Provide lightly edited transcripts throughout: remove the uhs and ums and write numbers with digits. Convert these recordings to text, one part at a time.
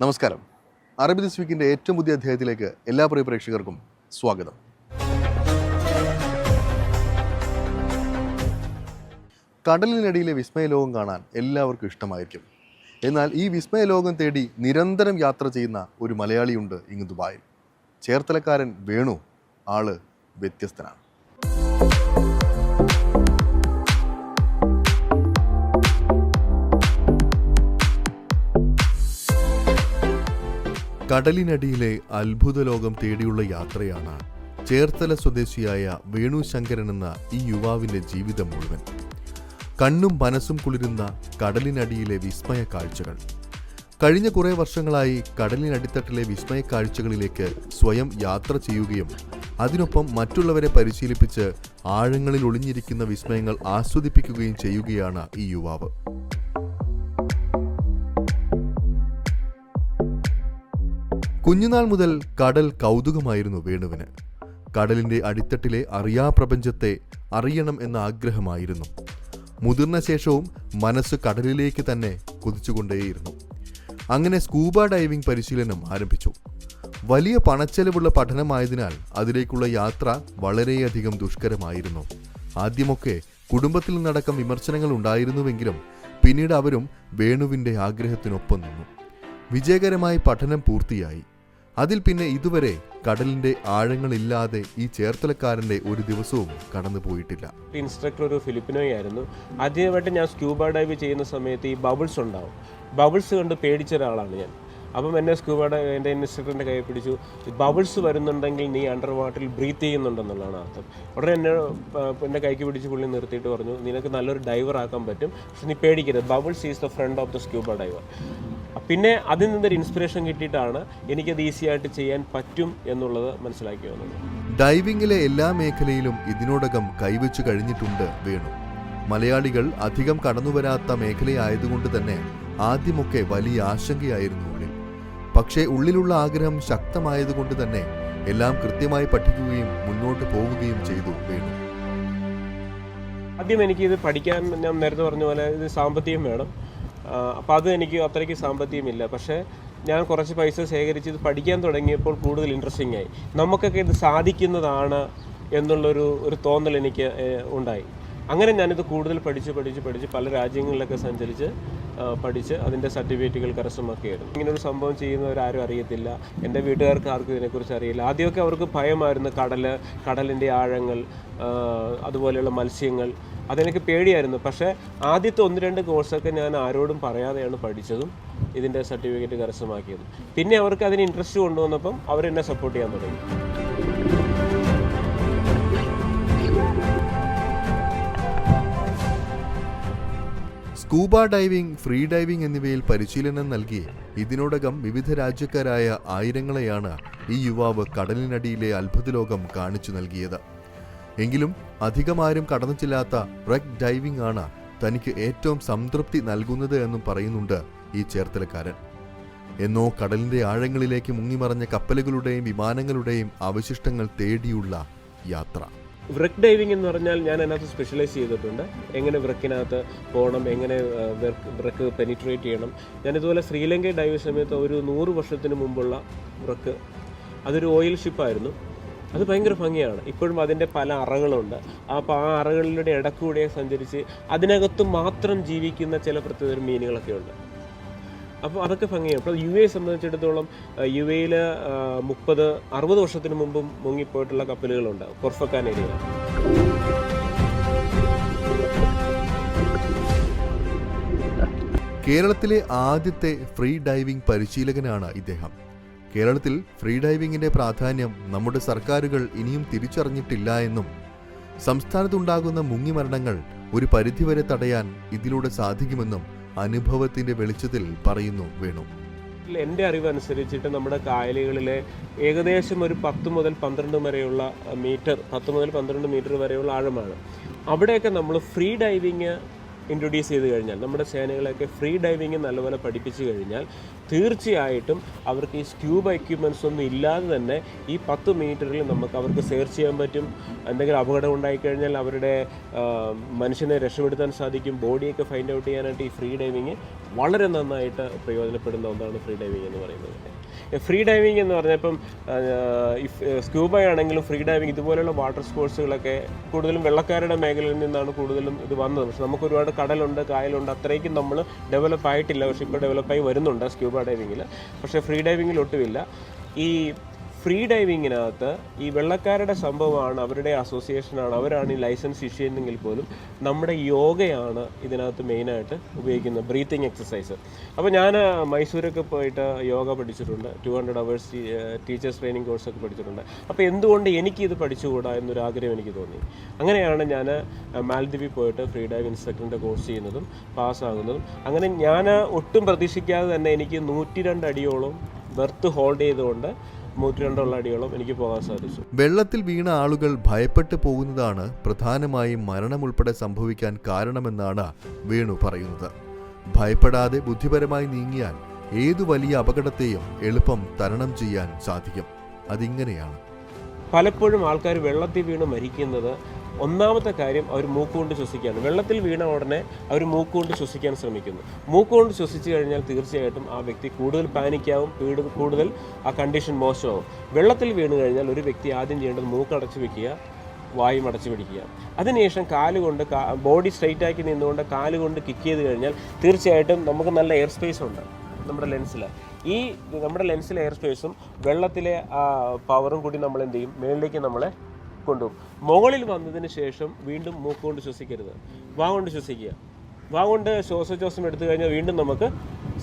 നമസ്കാരം. അറബി ദിസ് വീക്കിൻ്റെ ഏറ്റവും പുതിയ അധ്യായത്തിലേക്ക് എല്ലാ പ്രിയ പ്രേക്ഷകർക്കും സ്വാഗതം. കടലിനടിയിലെ വിസ്മയലോകം കാണാൻ എല്ലാവർക്കും ഇഷ്ടമായിരിക്കും. എന്നാൽ ഈ വിസ്മയലോകം തേടി നിരന്തരം യാത്ര ചെയ്യുന്ന ഒരു മലയാളിയുണ്ട് ഇങ്ങ് ദുബായിൽ. ചേർത്തലക്കാരൻ വേണു. ആള് വ്യത്യസ്തനാണ്. കടലിനടിയിലെ അത്ഭുത ലോകം തേടിയുള്ള യാത്രയാണ് ചേർത്തല സ്വദേശിയായ വേണു ശങ്കരൻ എന്ന ഈ യുവാവിൻ്റെ ജീവിതം മുഴുവൻ. കണ്ണും മനസ്സും കുളിരുന്ന കടലിനടിയിലെ വിസ്മയ കാഴ്ചകൾ. കഴിഞ്ഞ കുറേ വർഷങ്ങളായി കടലിനടിത്തട്ടിലെ വിസ്മയ കാഴ്ചകളിലേക്ക് സ്വയം യാത്ര ചെയ്യുകയും അതിനൊപ്പം മറ്റുള്ളവരെ പരിശീലിപ്പിച്ച് ആഴങ്ങളിൽ ഒളിഞ്ഞിരിക്കുന്ന വിസ്മയങ്ങൾ ആസ്വദിപ്പിക്കുകയും ചെയ്യുകയാണ് ഈ യുവാവ്. കുഞ്ഞുനാൾ മുതൽ കടൽ കൗതുകമായിരുന്നു വേണുവിന്. കടലിൻ്റെ അടിത്തട്ടിലെ അറിയാപ്രപഞ്ചത്തെ അറിയണം എന്ന ആഗ്രഹമായിരുന്നു. മുതിർന്ന ശേഷവും മനസ്സ് കടലിലേക്ക് തന്നെ കുതിച്ചുകൊണ്ടേയിരുന്നു. അങ്ങനെ സ്കൂബ ഡൈവിംഗ് പരിശീലനം ആരംഭിച്ചു. വലിയ പണച്ചെലവുള്ള പഠനമായതിനാൽ അതിലേക്കുള്ള യാത്ര വളരെയധികം ദുഷ്കരമായിരുന്നു. ആദ്യമൊക്കെ കുടുംബത്തിൽ നിന്നടക്കം വിമർശനങ്ങൾ ഉണ്ടായിരുന്നുവെങ്കിലും പിന്നീട് അവരും വേണുവിൻ്റെ ആഗ്രഹത്തിനൊപ്പം നിന്നു. വിജയകരമായി പഠനം പൂർത്തിയായി. അതിൽ പിന്നെ ഇതുവരെ കടലിന്റെ ആഴങ്ങളില്ലാതെ ഈ ചേർത്തലക്കാരന്റെ ഒരു ദിവസവും കടന്നു പോയിട്ടില്ല. ഇൻസ്ട്രക്ടർ ഒരു ഫിലിപ്പിനോയായിരുന്നു. ആദ്യമായിട്ട് ഞാൻ സ്ക്യൂബ ഡൈവ് ചെയ്യുന്ന സമയത്ത് ഈ ബബിൾസ് ഉണ്ടാവും. ബബിൾസ് കണ്ട് പേടിച്ച ഒരാളാണ് ഞാൻ. അപ്പം എന്നെ എൻ്റെ ഇൻസ്ട്രക്ടറിൻ്റെ കൈ പിടിച്ചു. ബബിൾസ് വരുന്നുണ്ടെങ്കിൽ നീ അണ്ടർ വാട്ടറിൽ ബ്രീത്ത് ചെയ്യുന്നുണ്ടെന്നുള്ളതാണ് അർത്ഥം. ഉടനെ എൻ്റെ കൈക്ക് പിടിച്ച് പുള്ളി നിർത്തിയിട്ട് പറഞ്ഞു, നിനക്ക് നല്ലൊരു ഡൈവർ ആക്കാൻ പറ്റും, പക്ഷെ നീ പേടിക്കരുത്, bubbles is the friend of the scuba diver. പിന്നെ അതിൽ നിന്നൊരു ഇൻസ്പിറേഷൻ കിട്ടിയിട്ടാണ് എനിക്കത് ഈസി ആയിട്ട് ചെയ്യാൻ പറ്റും എന്നുള്ളത് മനസ്സിലാക്കി വന്നത്. ഡൈവിംഗിലെ എല്ലാ മേഖലയിലും ഇതിനോടകം കൈവച്ചു കഴിഞ്ഞിട്ടുണ്ട് വേണു. മലയാളികൾ അധികം കടന്നുവരാത്ത മേഖലയായതുകൊണ്ട് തന്നെ ആദ്യമൊക്കെ വലിയ ആശങ്കയായിരുന്നു ഉള്ളിൽ. പക്ഷേ ഉള്ളിലുള്ള ആഗ്രഹം ശക്തമായതുകൊണ്ട് തന്നെ എല്ലാം കൃത്യമായി പഠിക്കുകയും മുന്നോട്ട് പോവുകയും ചെയ്തു വേണു. ആദ്യം എനിക്കിത് പഠിക്കാൻ ഞാൻ നേരത്തെ പറഞ്ഞ പോലെ ഇത് സാമ്പത്തികം വേണം. അപ്പോൾ അത് എനിക്ക് അത്രയ്ക്ക് സാമ്പത്തികമില്ല. പക്ഷേ ഞാൻ കുറച്ച് പൈസ ശേഖരിച്ച് ഇത് പഠിക്കാൻ തുടങ്ങിയപ്പോൾ കൂടുതൽ ഇൻട്രസ്റ്റിംഗ് ആയി. നമുക്കൊക്കെ ഇത് സാധിക്കുന്നതാണ് എന്നുള്ളൊരു തോന്നൽ എനിക്ക് ഉണ്ടായി. അങ്ങനെ ഞാനിത് കൂടുതൽ പഠിച്ച് പല രാജ്യങ്ങളിലൊക്കെ സഞ്ചരിച്ച് പഠിച്ച് അതിൻ്റെ സർട്ടിഫിക്കറ്റുകൾ കരസ്ഥമാക്കിയായിരുന്നു. ഇങ്ങനൊരു സംഭവം ചെയ്യുന്നവരാരും അറിയത്തില്ല. എൻ്റെ വീട്ടുകാർക്ക് ആർക്കും ഇതിനെക്കുറിച്ച് അറിയില്ല. ആദ്യമൊക്കെ അവർക്ക് ഭയമായിരുന്നു. കടലിൻ്റെ ആഴങ്ങൾ, അതുപോലെയുള്ള മത്സ്യങ്ങൾ, അതെനിക്ക് പേടിയായിരുന്നു. പക്ഷേ ആദ്യത്തെ 1-2 കോഴ്സൊക്കെ ഞാൻ ആരോടും പറയാതെയാണ് പഠിച്ചതും ഇതിൻ്റെ സർട്ടിഫിക്കറ്റ് കരസ്ഥമാക്കിയതും. പിന്നെ അവർക്ക് അതിന് ഇൻട്രസ്റ്റ് കൊണ്ടുവന്നപ്പം അവരെന്നെ സപ്പോർട്ട് ചെയ്യാൻ തുടങ്ങി. സ്കൂബ ഡൈവിംഗ്, ഫ്രീ ഡൈവിംഗ് എന്നിവയിൽ പരിശീലനം നൽകി ഇതിനോടകം വിവിധ രാജ്യക്കാരായ ആയിരങ്ങളെയാണ് ഈ യുവാവ് കടലിനടിയിലെ അത്ഭുതലോകം കാണിച്ചു നൽകിയത്. എങ്കിലും അധികമാരും കടന്നു ചെല്ലാത്ത റെക് ഡൈവിംഗ് ആണ് തനിക്ക് ഏറ്റവും സംതൃപ്തി നൽകുന്നത് എന്നും പറയുന്നുണ്ട് ഈ ചേർത്തലക്കാരൻ. എന്നോ കടലിന്റെ ആഴങ്ങളിലേക്ക് മുങ്ങിമറഞ്ഞ കപ്പലുകളുടെയും വിമാനങ്ങളുടെയും അവശിഷ്ടങ്ങൾ തേടിയുള്ള യാത്ര. വ്രക്ക് ഡൈവിംഗ് എന്ന് പറഞ്ഞാൽ ഞാൻ അതിനകത്ത് സ്പെഷ്യലൈസ് ചെയ്തിട്ടുണ്ട്. എങ്ങനെ വ്രക്കിനകത്ത് പോകണം, എങ്ങനെ വ്രക്ക് പെനിട്രേറ്റ് ചെയ്യണം. ഞാനിതുപോലെ ശ്രീലങ്ക ഡൈവ് സമയത്ത് ഒരു 100 വർഷത്തിന് മുമ്പുള്ള വ്രക്ക്, അതൊരു ഓയിൽ ഷിപ്പായിരുന്നു. അത് ഭയങ്കര ഭംഗിയാണ്. ഇപ്പോഴും അതിൻ്റെ പല അറകളുണ്ട്. അപ്പോൾ ആ അറകളിലൂടെ ഇടക്കൂടെ സഞ്ചരിച്ച് അതിനകത്ത് മാത്രം ജീവിക്കുന്ന ചില പ്രത്യേക മീനുകളൊക്കെ ഉണ്ട്. അപ്പോൾ അതൊക്കെ ഭംഗിയാണ്. അപ്പോൾ യു എ സംബന്ധിച്ചിടത്തോളം യു എയിൽ 30-60 വർഷത്തിന് മുമ്പും മുങ്ങിപ്പോയിട്ടുള്ള കപ്പലുകളുണ്ട് കൊർഫക്കാൻ ഏരിയയിൽ. കേരളത്തിലെ ആദ്യത്തെ ഫ്രീ ഡൈവിംഗ് പരിശീലകനാണ് ഇദ്ദേഹം. കേരളത്തിൽ ഫ്രീ ഡൈവിംഗിന്റെ പ്രാധാന്യം നമ്മുടെ സർക്കാരുകൾ ഇനിയും തിരിച്ചറിഞ്ഞിട്ടില്ല എന്നും സംസ്ഥാനത്തുണ്ടാകുന്ന മുങ്ങിമരണങ്ങൾ ഒരു പരിധിവരെ തടയാൻ ഇതിലൂടെ സാധിക്കുമെന്നും അനുഭവത്തിന്റെ വെളിച്ചത്തിൽ പറയുന്നു വേണു. എൻ്റെ അറിവനുസരിച്ചിട്ട് നമ്മുടെ കായലുകളിലെ ഏകദേശം ഒരു 10 മുതൽ 12 വരെയുള്ള മീറ്റർ 10 മുതൽ 12 മീറ്റർ വരെയുള്ള ആഴമാണ്. അവിടെയൊക്കെ നമ്മൾ ഫ്രീ ഡൈവിങ് ഇൻട്രൊഡ്യൂസ് ചെയ്ത് കഴിഞ്ഞാൽ, നമ്മുടെ സേനകളെയൊക്കെ ഫ്രീ ഡൈവിങ് നല്ലപോലെ പഠിപ്പിച്ചു കഴിഞ്ഞാൽ തീർച്ചയായിട്ടും അവർക്ക് ഈ സ്ക്യൂബ എക്യുപ്മെൻറ്റ്സ് ഒന്നും ഇല്ലാതെ തന്നെ ഈ 10 മീറ്ററിൽ നമുക്ക് അവർക്ക് സെർച്ച് ചെയ്യാൻ പറ്റും. എന്തെങ്കിലും അപകടം ഉണ്ടായിക്കഴിഞ്ഞാൽ അവരുടെ മനുഷ്യനെ രക്ഷപ്പെടുത്താൻ സാധിക്കും. ബോഡിയൊക്കെ ഫൈൻഡ് ഔട്ട് ചെയ്യാനായിട്ട് ഈ ഫ്രീ ഡൈവിങ് വളരെ നന്നായിട്ട് പ്രയോജനപ്പെടുന്ന ഒന്നാണ് ഫ്രീ ഡൈവിങ് എന്ന് പറയുന്നത്. ഫ്രീ ഡൈവിങ് എന്ന് പറഞ്ഞാൽ ഇപ്പം സ്ക്യൂബ ആണെങ്കിലും ഫ്രീ ഡൈവിങ് ഇതുപോലെയുള്ള വാട്ടർ സ്പോർട്സുകളൊക്കെ കൂടുതലും വെള്ളക്കാരുടെ മേഖലയിൽ നിന്നാണ് കൂടുതലും ഇത് വന്നത്. പക്ഷെ നമുക്ക് ഒരുപാട് കടലുണ്ട്, കായലുണ്ട്, അത്രയ്ക്കും നമ്മൾ ഡെവലപ്പ് ആയിട്ടില്ല. പക്ഷേ ഇപ്പോൾ ഡെവലപ്പായി വരുന്നുണ്ട് സ്ക്യൂബ ഡൈവിങ്ങിൽ. പക്ഷേ ഫ്രീ ഡൈവിങ്ങിൽ ഒട്ടുമില്ല. ഈ ഫ്രീ ഡൈവിങ്ങിനകത്ത് ഈ വെള്ളക്കാരുടെ സംഭവമാണ്, അവരുടെ അസോസിയേഷനാണ്, അവരാണ് ഈ ലൈസൻസ് ഇഷ്യൂ ചെയ്യുന്നെങ്കിൽ പോലും നമ്മുടെ യോഗയാണ് ഇതിനകത്ത് മെയിനായിട്ട് ഉപയോഗിക്കുന്നത്, ബ്രീത്തിങ് എക്സസൈസ്. അപ്പോൾ ഞാൻ മൈസൂരൊക്കെ പോയിട്ട് യോഗ പഠിച്ചിട്ടുണ്ട്, 200 hours ടീച്ചേഴ്സ് ട്രെയിനിങ് കോഴ്സൊക്കെ പഠിച്ചിട്ടുണ്ട്. അപ്പോൾ എന്തുകൊണ്ട് എനിക്കിത് പഠിച്ചുകൂടാ എന്നൊരു ആഗ്രഹം എനിക്ക് തോന്നി. അങ്ങനെയാണ് ഞാൻ മാലദ്വീപിൽ പോയിട്ട് ഫ്രീ ഡൈവ് ഇൻസ്ട്രക്ടറിൻ്റെ കോഴ്സ് ചെയ്യുന്നതും പാസ്സാകുന്നതും. അങ്ങനെ ഞാൻ ഒട്ടും പ്രതീക്ഷിക്കാതെ തന്നെ എനിക്ക് 102 അടിയോളം ബെർത്ത് ഹോൾഡ് ചെയ്തുകൊണ്ട് 102 അടിയോളം എനിക്ക് പോകാൻ സാധിച്ചു. വെള്ളത്തിൽ വീണ ആളുകൾ ഭയപ്പെട്ടു പോകുന്നതാണ് പ്രധാനമായും മരണം ഉൾപ്പെടെ സംഭവിക്കാൻ കാരണമെന്നാണ് വേണു പറയുന്നത്. ഭയപ്പെടാതെ ബുദ്ധിപരമായി നീങ്ങിയാൽ ഏതു വലിയ അപകടത്തെയും എളുപ്പം തരണം ചെയ്യാൻ സാധിക്കും. അതിങ്ങനെയാണ്. പലപ്പോഴും ആൾക്കാർ വെള്ളത്തിൽ വീണ് മരിക്കുന്നത് ഒന്നാമത്തെ കാര്യം അവർ മൂക്കുകൊണ്ട് ശ്വസിക്കുകയാണ്. വെള്ളത്തിൽ വീണ ഉടനെ അവർ മൂക്കുകൊണ്ട് ശ്വസിക്കാൻ ശ്രമിക്കുന്നു. മൂക്കുകൊണ്ട് ശ്വസിച്ചു കഴിഞ്ഞാൽ തീർച്ചയായിട്ടും ആ വ്യക്തി കൂടുതൽ പാനിക്കാവും, കൂടുതൽ ആ കണ്ടീഷൻ മോശമാവും. വെള്ളത്തിൽ വീണ് കഴിഞ്ഞാൽ ഒരു വ്യക്തി ആദ്യം ചെയ്യേണ്ടത് മൂക്കടച്ചു വെക്കുക, വായും അടച്ചു പിടിക്കുക. അതിനുശേഷം കാലുകൊണ്ട് ബോഡി സ്ട്രെയിറ്റ് ആക്കി നിന്നുകൊണ്ട് കാലുകൊണ്ട് കിക്ക് ചെയ്ത് കഴിഞ്ഞാൽ തീർച്ചയായിട്ടും നമുക്ക് നല്ല എയർ സ്പേസ് ഉണ്ട് നമ്മുടെ ലെൻസിൽ. ഈ നമ്മുടെ ലെൻസിലെ എയർ സ്പേസും വെള്ളത്തിലെ പവറും കൂടി നമ്മൾ എന്ത് ചെയ്യും, മേളിലേക്ക് നമ്മളെ കൊണ്ടുപോകും. മുകളിൽ വന്നതിന് ശേഷം വീണ്ടും മൂക്കുകൊണ്ട് ശ്വസിക്കരുത്, വാ കൊണ്ട് ശ്വസിക്കുക. വാ കൊണ്ട് ശ്വാസോച്ഛ്വാസം എടുത്തു കഴിഞ്ഞാൽ വീണ്ടും നമുക്ക്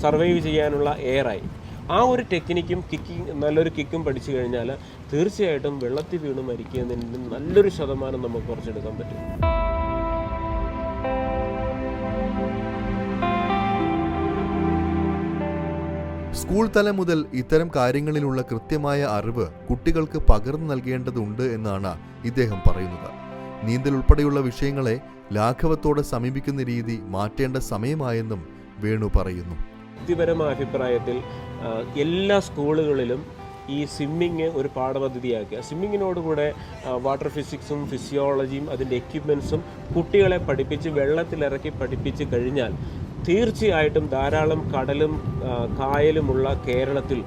സർവൈവ് ചെയ്യാനുള്ള എയറായി. ആ ഒരു ടെക്നിക്കും നല്ലൊരു കിക്കും പഠിച്ചു കഴിഞ്ഞാൽ തീർച്ചയായിട്ടും വെള്ളത്തിൽ വീണ് മരിക്കുന്നതിന് നല്ലൊരു ശതമാനം നമുക്ക് കുറച്ചെടുക്കാൻ പറ്റും. സ്കൂൾ തലം മുതൽ ഇത്തരം കാര്യങ്ങളിലുള്ള കൃത്യമായ അറിവ് കുട്ടികൾക്ക് പകർന്നു നൽകേണ്ടതുണ്ട് എന്നാണ് ഇദ്ദേഹം പറയുന്നത്. നീന്തൽ ഉൾപ്പെടെയുള്ള വിഷയങ്ങളെ ലാഘവത്തോടെ സമീപിക്കുന്ന രീതി മാറ്റേണ്ട സമയമായെന്നും വേണു പറയുന്നു. വ്യക്തിപരമായ അഭിപ്രായത്തിൽ എല്ലാ സ്കൂളുകളിലും ഈ സ്വിമ്മിങ് ഒരു പാഠപദ്ധതിയാക്കുക. സ്വിമ്മിങ്ങിനോടുകൂടെ വാട്ടർ ഫിസിക്സും ഫിസിയോളജിയും അതിൻ്റെ എക്യുപ്മെൻസും കുട്ടികളെ പഠിപ്പിച്ച് വെള്ളത്തിലിറക്കി പഠിപ്പിച്ച് കഴിഞ്ഞാൽ തീർച്ചയായിട്ടും ധാരാളം കടലും കായലുമുള്ള കേരളത്തിൽ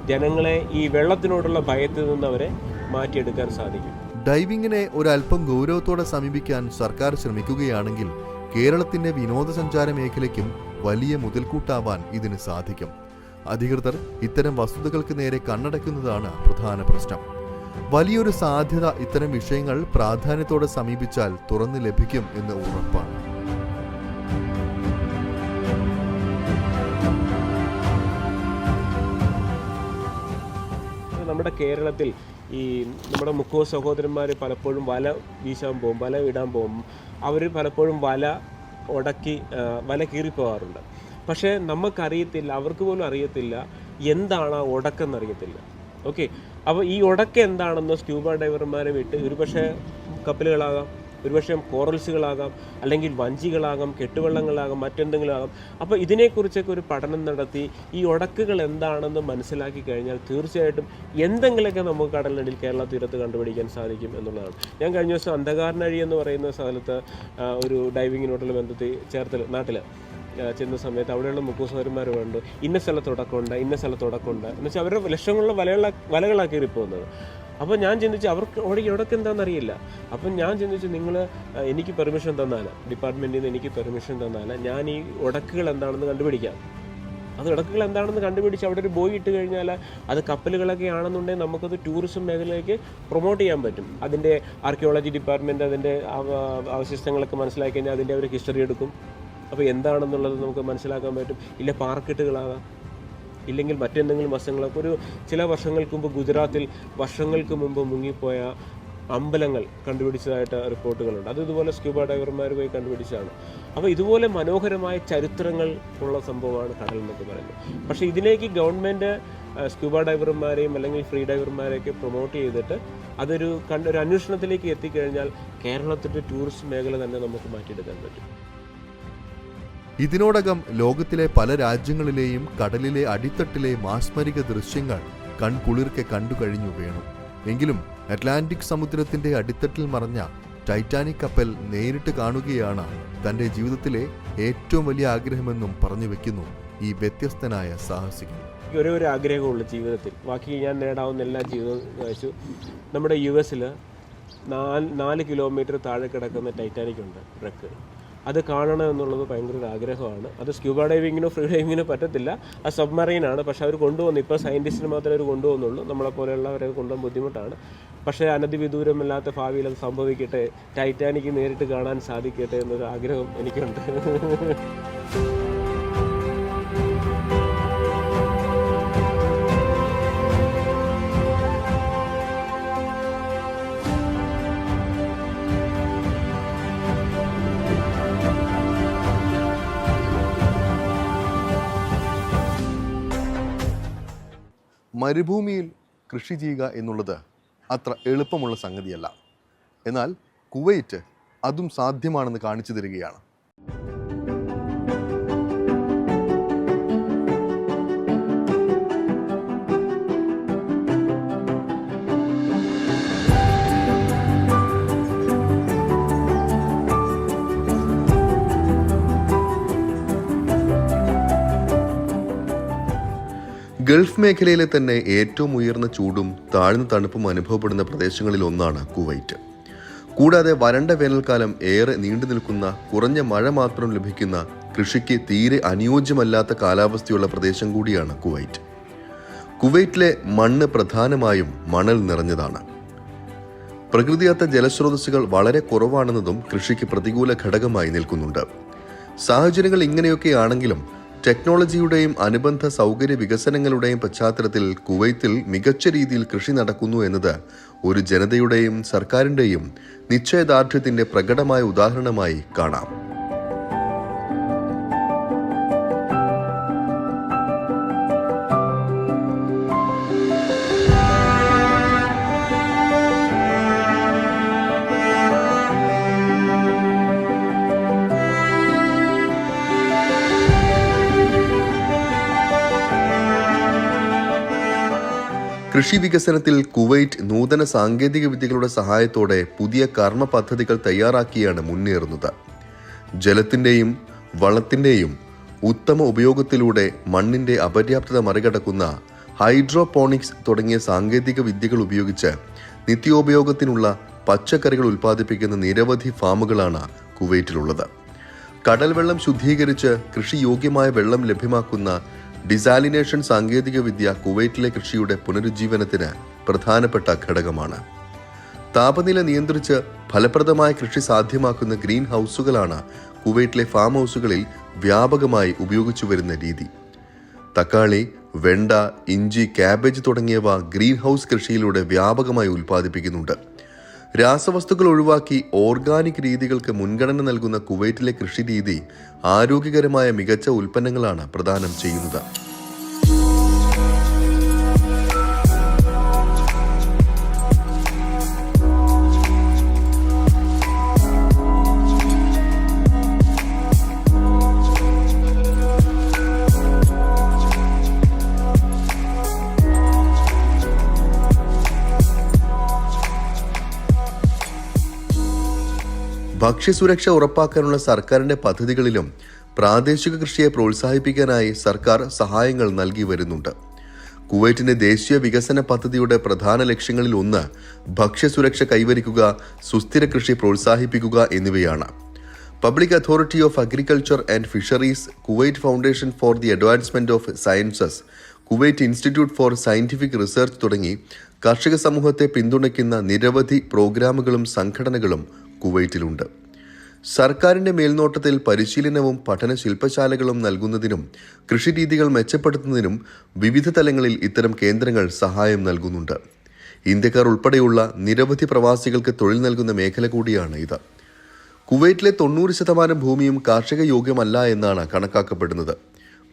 ജനങ്ങളെ ഈ വെള്ളത്തിനോടുള്ള ഭയത്തിൽ നിന്ന് അവരെ മാറ്റിയെടുക്കാൻ സാധിക്കും. ഡൈവിങ്ങിനെ ഒരല്പം ഗൗരവത്തോടെ സമീപിക്കാൻ സർക്കാർ ശ്രമിക്കുകയാണെങ്കിൽ കേരളത്തിന്റെ വിനോദസഞ്ചാര മേഖലയ്ക്കും വലിയ മുതൽക്കൂട്ടാവാൻ ഇതിന് സാധിക്കും. അധികൃതർ ഇത്തരം വസ്തുതകൾക്ക് നേരെ കണ്ണടയ്ക്കുന്നതാണ് പ്രധാന പ്രശ്നം. വലിയൊരു സാധ്യത ഇത്തരം വിഷയങ്ങൾ പ്രാധാന്യത്തോടെ സമീപിച്ചാൽ തുറന്നു ലഭിക്കും എന്ന് ഉറപ്പാണ്. നമ്മുടെ കേരളത്തിൽ ഈ നമ്മുടെ മുക്കോ സഹോദരന്മാർ പലപ്പോഴും വല വീശാൻ പോകും, വല ഇടാൻ പോകും. അവർ പലപ്പോഴും വല കീറിപ്പോകാറുണ്ട്. പക്ഷേ നമുക്കറിയത്തില്ല, അവർക്ക് പോലും അറിയത്തില്ല എന്താണ് ആ ഉടക്കെന്നറിയത്തില്ല. ഓക്കെ, അപ്പോൾ ഈ ഉടക്ക് എന്താണെന്ന് സ്ക്യൂബ ഡൈവർമാരെ വിട്ട് ഒരുപക്ഷെ കപ്പലുകളാകാം, ഒരുപക്ഷെ കോറൽസുകളാകാം, അല്ലെങ്കിൽ വഞ്ചികളാകാം, കെട്ടുവള്ളങ്ങളാകാം, മറ്റെന്തെങ്കിലും ആകാം. അപ്പോൾ ഇതിനെക്കുറിച്ചൊക്കെ ഒരു പഠനം നടത്തി ഈ ഉടക്കുകൾ എന്താണെന്ന് മനസ്സിലാക്കി കഴിഞ്ഞാൽ തീർച്ചയായിട്ടും എന്തെങ്കിലുമൊക്കെ നമുക്ക് കടലിനടിയിൽ കേരള തീരത്ത് കണ്ടുപിടിക്കാൻ സാധിക്കും എന്നുള്ളതാണ്. ഞാൻ കഴിഞ്ഞ ദിവസം അന്ധകാരനഴി എന്ന് പറയുന്ന സ്ഥലത്ത് ഒരു ഡൈവിങ്ങിനോടുള്ള ബന്ധത്തിൽ നാട്ടിൽ ചെന്ന സമയത്ത് അവിടെയുള്ള മുക്കോസവന്മാർ കണ്ടു ഇന്ന സ്ഥലത്ത് ഉടക്കമുണ്ട്, ഇന്ന സ്ഥലത്ത് ഉടക്കമുണ്ട് എന്ന് വെച്ചാൽ അവരുടെ ലക്ഷങ്ങളുള്ള വലകളാക്കി കയറിപ്പോകുന്നത്. അപ്പോൾ ഞാൻ ചിന്തിച്ചു അവർക്ക് ഉടക്ക് എന്താണെന്നറിയില്ല. അപ്പം ഞാൻ ചിന്തിച്ചു എനിക്ക് പെർമിഷൻ തന്നാൽ, ഡിപ്പാർട്ട്മെൻറ്റിൽ നിന്ന് എനിക്ക് പെർമിഷൻ തന്നാൽ ഞാൻ ഈ ഉടക്കുകൾ എന്താണെന്ന് കണ്ടുപിടിക്കാം. അത് ഉടക്കുകൾ എന്താണെന്ന് കണ്ടുപിടിച്ച് അവിടെ ഒരു ബോയ് ഇട്ട് കഴിഞ്ഞാൽ അത് കപ്പലുകളൊക്കെ ആണെന്നുണ്ടെങ്കിൽ നമുക്കത് ടൂറിസം മേഖലയിലേക്ക് പ്രൊമോട്ട് ചെയ്യാൻ പറ്റും. അതിൻ്റെ ആർക്കിയോളജി ഡിപ്പാർട്ട്മെൻറ്റ് അതിൻ്റെ അവശിഷ്ടങ്ങളൊക്കെ മനസ്സിലാക്കി കഴിഞ്ഞാൽ അതിൻ്റെ അവർ ഹിസ്റ്ററി എടുക്കും. അപ്പോൾ എന്താണെന്നുള്ളത് നമുക്ക് മനസ്സിലാക്കാൻ പറ്റും. ഇല്ല പാർക്കെട്ടുകളാകാം, ഇല്ലെങ്കിൽ മറ്റെന്തെങ്കിലും വശങ്ങളൊക്കെ. ചില വർഷങ്ങൾക്ക് മുമ്പ് ഗുജറാത്തിൽ വർഷങ്ങൾക്ക് മുമ്പ് മുങ്ങിപ്പോയ അമ്പലങ്ങൾ കണ്ടുപിടിച്ചതായിട്ട് റിപ്പോർട്ടുകളുണ്ട്. അത് ഇതുപോലെ സ്ക്യൂബ ഡൈവർമാർ പോയി കണ്ടുപിടിച്ചതാണ്. അപ്പോൾ ഇതുപോലെ മനോഹരമായ ചരിത്രങ്ങൾ ഉള്ള സംഭവമാണ് കടൽ എന്നൊക്കെ പറയുന്നത്. പക്ഷേ ഇതിലേക്ക് ഗവൺമെൻറ് സ്ക്യൂബ ഡൈവർമാരെയും അല്ലെങ്കിൽ ഫ്രീ ഡൈവർമാരെയൊക്കെ പ്രൊമോട്ട് ചെയ്തിട്ട് അതൊരു അന്വേഷണത്തിലേക്ക് എത്തിക്കഴിഞ്ഞാൽ കേരളത്തിൻ്റെ ടൂറിസ്റ്റ് മേഖല തന്നെ നമുക്ക് മാറ്റിയെടുക്കാൻ പറ്റും. ഇതിനോടകം ലോകത്തിലെ പല രാജ്യങ്ങളിലെയും കടലിലെ അടിത്തട്ടിലെ മാസ്മരിക ദൃശ്യങ്ങൾ കൺകുളിർക്കെ കണ്ടുകഴിഞ്ഞു വേണു. എങ്കിലും അറ്റ്ലാന്റിക് സമുദ്രത്തിന്റെ അടിത്തട്ടിൽ മറഞ്ഞ ടൈറ്റാനിക് കപ്പൽ നേരിട്ട് കാണുകയാണ് തന്റെ ജീവിതത്തിലെ ഏറ്റവും വലിയ ആഗ്രഹമെന്നും പറഞ്ഞു വെക്കുന്നു ഈ വ്യത്യസ്തനായ സാഹസികൻ. ഒരേ ഒരു ആഗ്രഹമുള്ളൂ ജീവിതത്തിൽ, ബാക്കി ഞാൻ നേടാവുന്ന എല്ലാ ജീവിതവും നയിച്ചു. നമ്മുടെ US 4 കിലോമീറ്റർ താഴെ കിടക്കുന്ന ടൈറ്റാനിക് ഉണ്ട് wreck. അത് കാണണം എന്നുള്ളത് ഭയങ്കര ഒരു ആഗ്രഹമാണ്. അത് സ്ക്യൂബ ഡൈവിങ്ങിനോ ഫ്രീ ഡൈവിങ്ങിനോ പറ്റത്തില്ല, അത് സബ്മറീനാണ്. പക്ഷെ അവർ കൊണ്ടുപോകുന്നു, ഇപ്പോൾ സയൻറ്റിസ്റ്റിന് മാത്രമേ അവർ കൊണ്ടുപോകുന്നുള്ളൂ, നമ്മളെപ്പോലെയുള്ളവരെ കൊണ്ടുപോകാൻ ബുദ്ധിമുട്ടാണ്. പക്ഷേ അനധിവിദൂരമില്ലാത്ത ഭാവിയിൽ അത് സംഭവിക്കട്ടെ, ടൈറ്റാനിക് നേരിട്ട് കാണാൻ സാധിക്കട്ടെ എന്നൊരു ആഗ്രഹം എനിക്കുണ്ട്. മരുഭൂമിയിൽ കൃഷി ചെയ്യുക എന്നുള്ളത് അത്ര എളുപ്പമുള്ള സംഗതിയല്ല. എന്നാൽ കുവൈറ്റ് അതും സാധ്യമാണെന്ന് കാണിച്ചു തരികയാണ്. ഗൾഫ് മേഖലയിലെ തന്നെ ഏറ്റവും ഉയർന്ന ചൂടും താഴ്ന്ന തണുപ്പും അനുഭവപ്പെടുന്ന പ്രദേശങ്ങളിൽ ഒന്നാണ് കുവൈറ്റ്. കൂടാതെ വരണ്ട വേനൽക്കാലം ഏറെ നീണ്ടു നിൽക്കുന്ന, കുറഞ്ഞ മഴ മാത്രം ലഭിക്കുന്ന, കൃഷിക്ക് തീരെ അനുയോജ്യമല്ലാത്ത കാലാവസ്ഥയുള്ള പ്രദേശം കൂടിയാണ് കുവൈറ്റ്. കുവൈറ്റിലെ മണ്ണ് പ്രധാനമായും മണൽ നിറഞ്ഞതാണ്. പ്രകൃതിദത്ത ജലസ്രോതസ്സുകൾ വളരെ കുറവാണെന്നതും കൃഷിക്ക് പ്രതികൂല ഘടകമായി നിൽക്കുന്നുണ്ട്. സാഹചര്യങ്ങൾ ഇങ്ങനെയൊക്കെയാണെങ്കിലും ടെക്നോളജിയുടെയും അനുബന്ധ സൗകര്യ വികസനങ്ങളുടെയും പശ്ചാത്തലത്തിൽ കുവൈത്തിൽ മികച്ച രീതിയിൽ കൃഷി നടക്കുന്നു എന്നത് ഒരു ജനതയുടെയും സർക്കാരിന്റെയും നിശ്ചയദാർഢ്യത്തിന്റെ പ്രകടമായ ഉദാഹരണമായി കാണാം. കൃഷി വികസനത്തിൽ കുവൈറ്റ് നൂതന സാങ്കേതിക വിദ്യകളുടെ സഹായത്തോടെ പുതിയ കർമ്മ പദ്ധതികൾ തയ്യാറാക്കിയാണ് മുന്നേറുന്നത്. ജലത്തിന്റെയും വളത്തിന്റെയും ഉത്തമ ഉപയോഗത്തിലൂടെ മണ്ണിന്റെ അപര്യാപ്തത മറികടക്കുന്ന ഹൈഡ്രോപോണിക്സ് തുടങ്ങിയ സാങ്കേതിക വിദ്യകൾ ഉപയോഗിച്ച് നിത്യോപയോഗത്തിനുള്ള പച്ചക്കറികൾ ഉൽപ്പാദിപ്പിക്കുന്ന നിരവധി ഫാമുകളാണ് കുവൈറ്റിലുള്ളത്. കടൽ വെള്ളം ശുദ്ധീകരിച്ച് കൃഷിയോഗ്യമായ വെള്ളം ലഭ്യമാക്കുന്ന ഡിസാലിനേഷൻ സാങ്കേതിക വിദ്യ കുവൈറ്റിലെ കൃഷിയുടെ പുനരുജ്ജീവനത്തിന് പ്രധാനപ്പെട്ട ഘടകമാണ്. താപനില നിയന്ത്രിച്ച് ഫലപ്രദമായ കൃഷി സാധ്യമാക്കുന്ന ഗ്രീൻ ഹൗസുകളാണ് കുവൈറ്റിലെ ഫാം ഹൗസുകളിൽ വ്യാപകമായി ഉപയോഗിച്ചു വരുന്ന രീതി. തക്കാളി, വെണ്ട, ഇഞ്ചി, കാബേജ് തുടങ്ങിയവ ഗ്രീൻ ഹൗസ് കൃഷിയിലൂടെ വ്യാപകമായി ഉൽപ്പാദിപ്പിക്കുന്നുണ്ട്. രാസവസ്തുക്കൾ ഒഴിവാക്കി ഓർഗാനിക് രീതികൾക്ക് മുൻഗണന നൽകുന്ന കുവൈറ്റിലെ കൃഷി രീതി ആരോഗ്യകരമായ മികച്ച ഉൽപ്പന്നങ്ങളാണ് പ്രദാനം ചെയ്യുന്നത്. ഭക്ഷ്യസുരക്ഷ ഉറപ്പാക്കാനുള്ള സർക്കാരിന്റെ പദ്ധതികളിലും പ്രാദേശിക കൃഷിയെ പ്രോത്സാഹിപ്പിക്കാനായി സർക്കാർ സഹായങ്ങൾ നൽകി വരുന്നുണ്ട്. കുവൈറ്റിന്റെ ദേശീയ വികസന പദ്ധതിയുടെ പ്രധാന ലക്ഷ്യങ്ങളിൽ ഒന്ന് ഭക്ഷ്യസുരക്ഷ കൈവരിക്കുക, സുസ്ഥിര കൃഷി പ്രോത്സാഹിപ്പിക്കുക എന്നിവയാണ്. Public authority of agriculture and fisheries, Kuwait foundation for the advancement of sciences, Kuwait institute four scientific research തുടങ്ങി കർഷക സമൂഹത്തെ പിന്തുണയ്ക്കുന്ന നിരവധി പ്രോഗ്രാമുകളും സംഘടനകളും കുവൈറ്റിലുണ്ട്. സർക്കാരിന്റെ മേൽനോട്ടത്തിൽ പരിശീലനവും പഠന ശില്പശാലകളും നൽകുന്നതിനും കൃഷിരീതികൾ മെച്ചപ്പെടുത്തുന്നതിനും വിവിധ തലങ്ങളിൽ ഇത്തരം കേന്ദ്രങ്ങൾ സഹായം നൽകുന്നുണ്ട്. ഇന്ത്യക്കാർ ഉൾപ്പെടെയുള്ള നിരവധി പ്രവാസികൾക്ക് തൊഴിൽ നൽകുന്ന മേഖല കൂടിയാണ് ഇത്. കുവൈറ്റിലെ 90% ഭൂമിയും കാർഷിക യോഗ്യമല്ല എന്നാണ് കണക്കാക്കപ്പെടുന്നത്.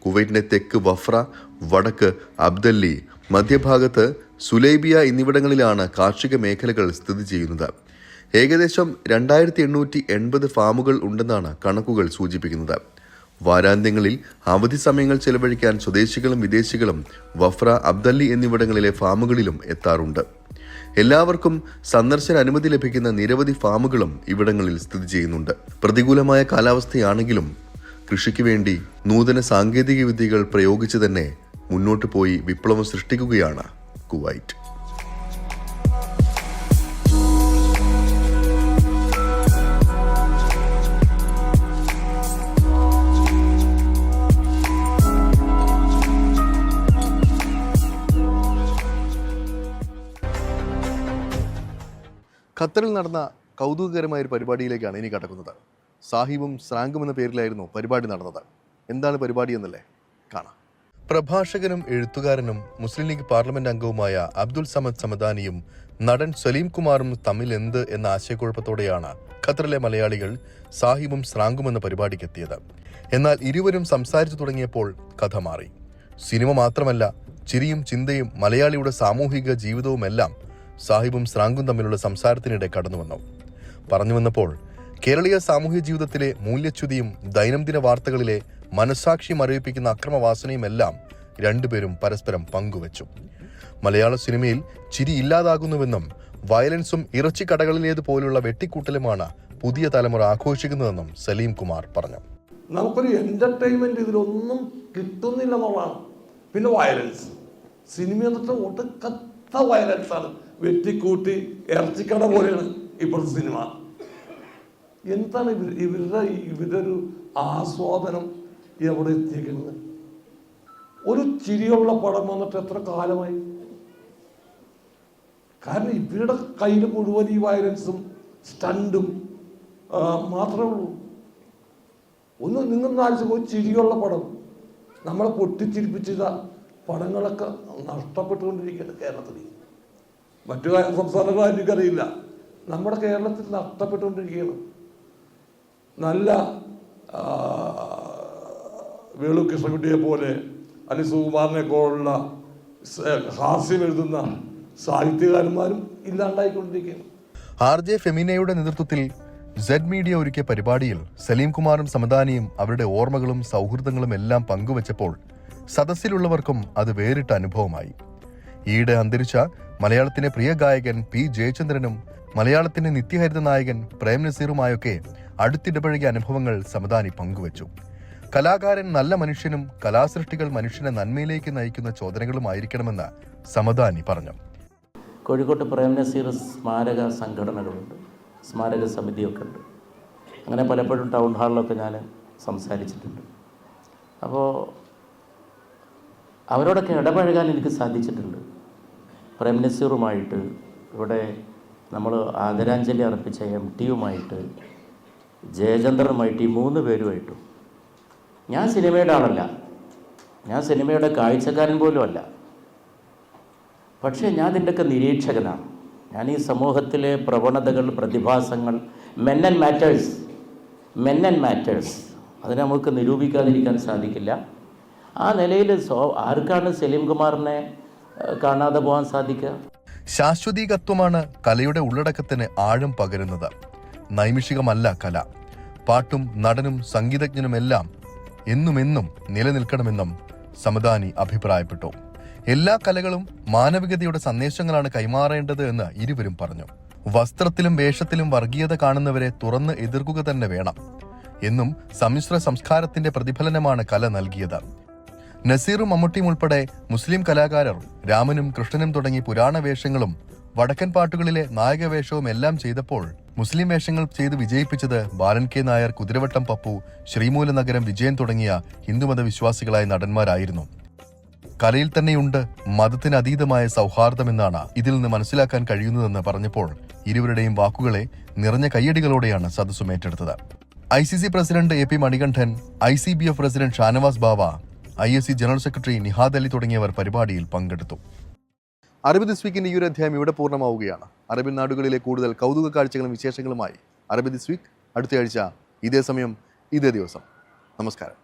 കുവൈറ്റിന്റെ തെക്ക് വഫ്ര, വടക്ക് അബ്ദല്ലി, മധ്യഭാഗത്ത് സുലൈബിയ എന്നിവിടങ്ങളിലാണ് കാർഷിക മേഖലകൾ സ്ഥിതി ചെയ്യുന്നത്. ഏകദേശം 2880 ഫാമുകൾ ഉണ്ടെന്നാണ് കണക്കുകൾ സൂചിപ്പിക്കുന്നത്. വാരാന്ത്യങ്ങളിൽ അവധി സമയങ്ങൾ ചെലവഴിക്കാൻ സ്വദേശികളും വിദേശികളും വഫ്ര, അബ്ദല്ലി എന്നിവിടങ്ങളിലെ ഫാമുകളിലും എത്താറുണ്ട്. എല്ലാവർക്കും സന്ദർശന അനുമതി ലഭിക്കുന്ന നിരവധി ഫാമുകളും ഇവിടങ്ങളിൽ സ്ഥിതി ചെയ്യുന്നുണ്ട്. പ്രതികൂലമായ കാലാവസ്ഥയാണെങ്കിലും കൃഷിക്ക് വേണ്ടി നൂതന സാങ്കേതിക വിദ്യകൾ പ്രയോഗിച്ച് തന്നെ മുന്നോട്ട് പോയി വിപ്ലവം സൃഷ്ടിക്കുകയാണ് കുവൈറ്റ്. ഖത്തറിൽ നടന്ന കൗതുകകരമായ ഒരു പരിപാടിയിലേക്കാണ് ഇനി കടക്കുന്നത്. സാഹിബും സ്രാങ്കും എന്ന പേരിലായിരുന്നു പരിപാടി നടന്നത്. എന്താണ് പരിപാടി എന്നല്ലേ കാണാം. പ്രഭാഷകനും എഴുത്തുകാരനും മുസ്ലിം ലീഗ് പാർലമെന്റ് അംഗവുമായ അബ്ദുൽ സമദ് സമദാനിയും നടൻ സലീം കുമാറും തമ്മിൽ എന്ത് എന്ന ആശയക്കുഴപ്പത്തോടെയാണ് ഖത്തറിലെ മലയാളികൾ സാഹിബും സ്രാങ്കും എന്ന പരിപാടിക്കെത്തിയത്. എന്നാൽ ഇരുവരും സംസാരിച്ചു തുടങ്ങിയപ്പോൾ കഥ മാറി. സിനിമ മാത്രമല്ല, ചിരിയും ചിന്തയും മലയാളിയുടെ സാമൂഹിക ജീവിതവുമെല്ലാം സാഹിബും സ്രാങ്കും തമ്മിലുള്ള സംസാരത്തിനിടെ കടന്നുവന്നു. പറഞ്ഞു വന്നപ്പോൾ കേരളീയ സാമൂഹ്യ ജീവിതത്തിലെ മൂല്യച്യുതിയും ദൈനംദിന വാർത്തകളിലെ മനസാക്ഷി മരവിപ്പിക്കുന്ന അക്രമവാസനയുമെല്ലാം രണ്ടുപേരും പരസ്പരം പങ്കുവച്ചു. മലയാള സിനിമയിൽ ചിരി ഇല്ലാതാകുന്നുവെന്നും വയലൻസും ഇറച്ചിക്കടകളിലേതുപോലുള്ള വെട്ടിക്കൂട്ടലുമാണ് പുതിയ തലമുറ ആഘോഷിക്കുന്നതെന്നും സലീം കുമാർ പറഞ്ഞു. നമുക്കൊരു എന്റർടൈൻമെന്റ് ഇതിലൊന്നും കിട്ടുന്നില്ല എന്നുള്ളതാണ്. പിന്നെ വയലൻസ്, സിനിമ എന്നിട്ട് ഒടുക്കത്ത വയലൻസ് ആണ്. വെട്ടിക്കൂട്ടി ഇറച്ചിക്കട പോലെയാണ് ഇപ്പോഴത്തെ സിനിമ. എന്താണ് ഇവരുടെ ഒരു ആസ്വാദനം എവിടെ എത്തിയിരിക്കുന്നത്? ഒരു ചിരിയുള്ള പടം വന്നിട്ട് എത്ര കാലമായി? കാരണം ഇവരുടെ കയ്യിൽ മുഴുവൻ ഈ വയലൻസും സ്റ്റണ്ടും മാത്രമേ ഉള്ളൂ. ഒന്ന് നിങ്ങൾ ആലോചിച്ച്, ഒരു ചിരിയുള്ള പടം, നമ്മളെ പൊട്ടിച്ചിരിപ്പിച്ച പടങ്ങളൊക്കെ നഷ്ടപ്പെട്ടുകൊണ്ടിരിക്കുകയാണ് കേരളത്തിൽ. മറ്റു സംസ്ഥാനങ്ങളാരും എനിക്കറിയില്ല. നമ്മുടെ കേരളത്തിൽ നഷ്ടപ്പെട്ടുകൊണ്ടിരിക്കുകയാണ്. നല്ല വേളു കൃഷ്ണൻകുട്ടിയെ പോലെ അല്ലെങ്കിൽ സുകുമാരനെ പോലുള്ള ഹാസ്യം എഴുതുന്ന സാഹിത്യകാരന്മാരും ഇല്ലാണ്ടായിക്കൊണ്ടിരിക്കുകയാണ്. RJ ഫെമിനയുടെ നേതൃത്വത്തിൽ സെഡ് മീഡിയ ഒരുക്കിയ പരിപാടിയിൽ സലീം കുമാറും സമദാനിയും അവരുടെ ഓർമ്മകളും സൗഹൃദങ്ങളും എല്ലാം പങ്കുവച്ചപ്പോൾ സദസ്സിലുള്ളവർക്കും അത് വേറിട്ട അനുഭവമായി. ഈയിടെ അന്തരിച്ച മലയാളത്തിന്റെ പ്രിയ ഗായകൻ P. ജയചന്ദ്രനും മലയാളത്തിന്റെ നിത്യഹരിത നായകൻ പ്രേം നസീറുമായൊക്കെ അടുത്തിടപഴകിയ അനുഭവങ്ങൾ സമദാനി പങ്കുവച്ചു. കലാകാരൻ നല്ല മനുഷ്യനും കലാസൃഷ്ടികൾ മനുഷ്യനെ നന്മയിലേക്ക് നയിക്കുന്ന ചോദനകളുമായിരിക്കണമെന്ന് സമദാനി പറഞ്ഞു. കോഴിക്കോട്ട് പ്രേം നസീർ സ്മാരക സംഘടനകളുണ്ട്, സ്മാരക സമിതിയൊക്കെ ഉണ്ട്. അങ്ങനെ പലപ്പോഴും ടൗൺ ഹാളിലൊക്കെ ഞാൻ സംസാരിച്ചിട്ടുണ്ട്. അപ്പോൾ അവരോടൊക്കെ ഇടപഴകാൻ എനിക്ക് സാധിച്ചിട്ടുണ്ട്. പ്രേം നസീറുമായിട്ട്, ഇവിടെ നമ്മൾ ആദരാഞ്ജലി അർപ്പിച്ച MT യുമായിട്ട്, ജയചന്ദ്രനുമായിട്ട്, ഈ 3 പേരുമായിട്ടും. ഞാൻ സിനിമയുടെ ആളല്ല, ഞാൻ സിനിമയുടെ കാഴ്ചക്കാരൻ പോലും അല്ല. പക്ഷേ ഞാൻ ഇതിൻ്റെയൊക്കെ നിരീക്ഷകനാണ്. ഞാൻ ഈ സമൂഹത്തിലെ പ്രവണതകൾ, പ്രതിഭാസങ്ങൾ, മെൻ ആൻഡ് മാറ്റേഴ്സ് അതിനെ നമുക്ക് നിരൂപിക്കാതിരിക്കാൻ സാധിക്കില്ല. ആ നിലയിൽ ആർക്കാണ് സലീം കുമാറിനെ കാണാതെ പോകാൻ സാധിക്കുക? ശാശ്വതീകത്വമാണ് കലയുടെ ഉള്ളടക്കത്തിന് ആഴം പകരുന്നത്. നൈമിഷികമല്ല കല. പാട്ടും നടനും സംഗീതജ്ഞനുമെല്ലാം എന്നുമെന്നും നിലനിൽക്കണമെന്നും സമദാനി അഭിപ്രായപ്പെട്ടു. എല്ലാ കലകളും മാനവികതയുടെ സന്ദേശങ്ങളാണ് കൈമാറേണ്ടത് എന്ന് ഇരുവരും പറഞ്ഞു. വസ്ത്രത്തിലും വേഷത്തിലും വർഗീയത കാണുന്നവരെ തുറന്ന് എതിർക്കുക തന്നെ വേണം എന്നും സമ്മിശ്ര സംസ്കാരത്തിന്റെ പ്രതിഫലനമാണ് കല നൽകിയത്. നസീറും മമ്മൂട്ടിയും ഉൾപ്പെടെ മുസ്ലിം കലാകാരർ രാമനും കൃഷ്ണനും തുടങ്ങി പുരാണ വേഷങ്ങളും വടക്കൻ പാട്ടുകളിലെ നായകവേഷവും എല്ലാം ചെയ്തപ്പോൾ മുസ്ലിം വേഷങ്ങൾ ചെയ്ത് വിജയിപ്പിച്ചത് ബാലൻ K. നായർ, കുതിരവട്ടം പപ്പു, ശ്രീമൂലനഗരം വിജയൻ തുടങ്ങിയ ഹിന്ദുമത വിശ്വാസികളായ നടന്മാരായിരുന്നു. കലയിൽ തന്നെയുണ്ട് മതത്തിന് അതീതമായ സൗഹാർദ്ദമെന്നാണ് ഇതിൽ നിന്ന് മനസ്സിലാക്കാൻ കഴിയുന്നതെന്ന് പറഞ്ഞപ്പോൾ ഇരുവരുടെയും വാക്കുകളെ നിറഞ്ഞ കയ്യടികളോടെയാണ് സദസ്സും ഏറ്റെടുത്തത്. ICC president AP Manikandan, ICBF president Shanavas Bava, ISC general secretary Nihad Ali തുടങ്ങിയവർ പരിപാടിയിൽ പങ്കെടുത്തു. അറബി ദിസ് വീക്കിന്റെ ഈ ഒരു അധ്യായം ഇവിടെ പൂർണ്ണമാവുകയാണ്. അറബി നാടുകളിലെ കൂടുതൽ കൗതുക കാഴ്ചകളും വിശേഷങ്ങളുമായി അറബി ദിസ് വീക്ക് അടുത്തയാഴ്ച ഇതേ സമയം ഇതേ ദിവസം. നമസ്കാരം.